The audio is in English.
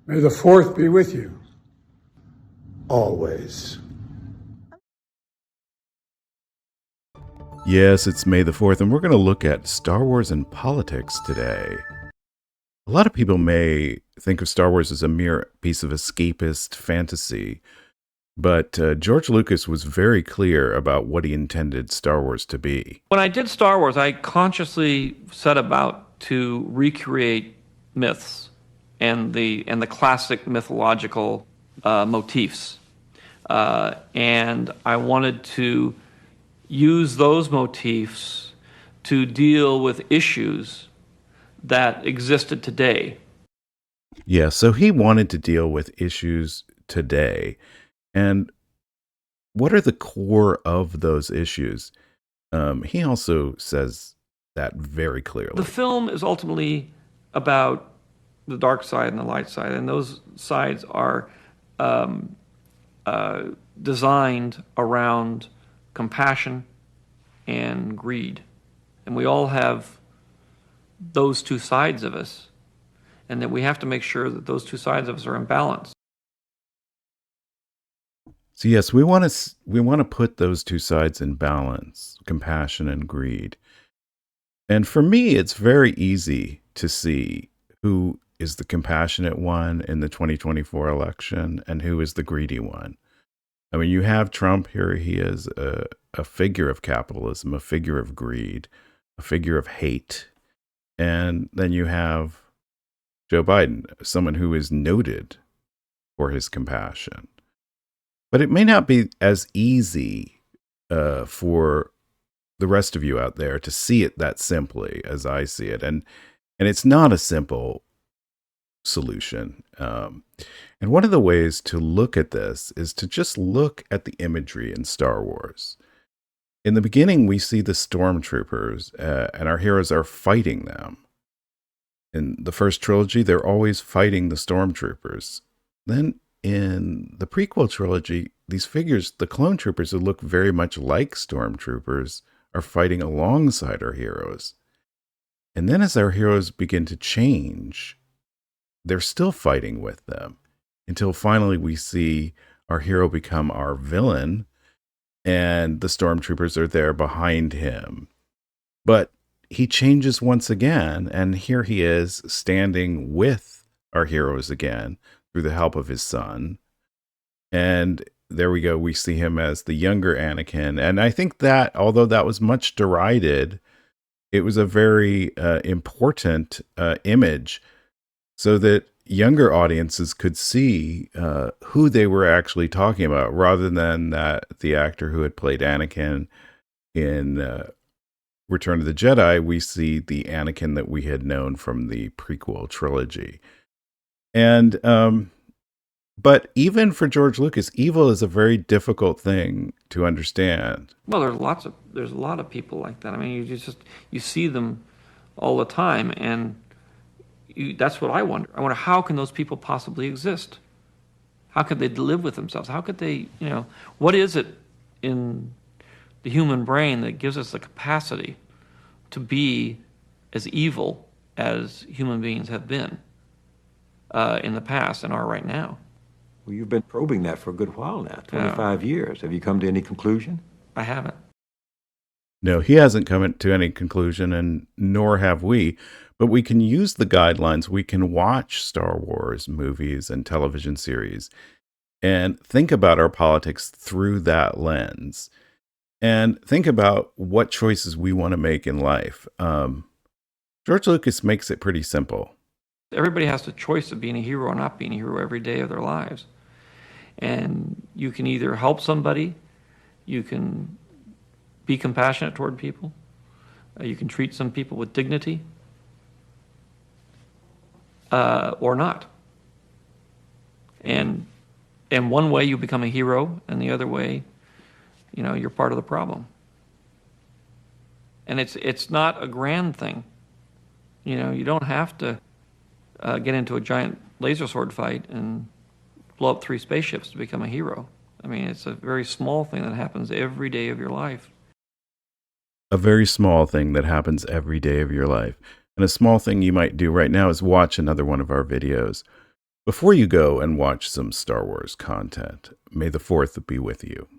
May the fourth be with you. Always. Yes, it's May the 4th, and we're going to look at Star Wars and politics today. A lot of people may think of Star Wars as a mere piece of escapist fantasy, but George Lucas was very clear about what he intended Star Wars to be. When I did Star Wars, I consciously set about to recreate myths and the classic mythological motifs, and I wanted to use those motifs to deal with issues that existed today. Yeah, so he wanted to deal with issues today. And what are the core of those issues? He also says that very clearly. The film is ultimately about the dark side and the light side, and those sides are designed around compassion and greed. And we all have those two sides of us, and that we have to make sure that those two sides of us are in balance. So yes, we want to put those two sides in balance, compassion and greed. And for me, it's very easy to see who is the compassionate one in the 2024 election and who is the greedy one. I mean, you have Trump here. He is a figure of capitalism, a figure of greed, a figure of hate. And then you have Joe Biden, someone who is noted for his compassion. But it may not be as easy for the rest of you out there to see it that simply as I see it. And it's not a simple solution. And one of the ways to look at this is to just look at the imagery in Star Wars. In the beginning, we see the stormtroopers, and our heroes are fighting them. In the first trilogy, they're always fighting the stormtroopers. Then in the prequel trilogy, these figures, the clone troopers who look very much like stormtroopers, are fighting alongside our heroes. And then as our heroes begin to change, they're still fighting with them until finally we see our hero become our villain and the stormtroopers are there behind him. But he changes once again, and here he is standing with our heroes again through the help of his son. And there we go. We see him as the younger Anakin. And I think that, although that was much derided, it was a very important image so that younger audiences could see who they were actually talking about, rather than that the actor who had played Anakin in Return of the Jedi, we see the Anakin that we had known from the prequel trilogy. And but even for George Lucas, evil is a very difficult thing to understand. Well, there's a lot of people like that. I mean, you see them all the time, and that's what I wonder. I wonder, how can those people possibly exist? How could they live with themselves? How could they, what is it in the human brain that gives us the capacity to be as evil as human beings have been in the past and are right now? Well, you've been probing that for a good while now, 25 years. Have you come to any conclusion? I haven't. No, he hasn't come to any conclusion, and nor have we. But we can use the guidelines. We can watch Star Wars movies and television series and think about our politics through that lens, and think about what choices we want to make in life. George Lucas makes it pretty simple. Everybody has the choice of being a hero or not being a hero every day of their lives. And you can either help somebody, you can be compassionate toward people, you can treat some people with dignity, or not. And one way you become a hero, and the other way, you're part of the problem. And it's not a grand thing. You don't have to get into a giant laser sword fight and blow up 3 spaceships to become a hero. I mean, it's a very small thing that happens every day of your life. A very small thing that happens every day of your life. And a small thing you might do right now is watch another one of our videos. Before you go and watch some Star Wars content, may the 4th be with you.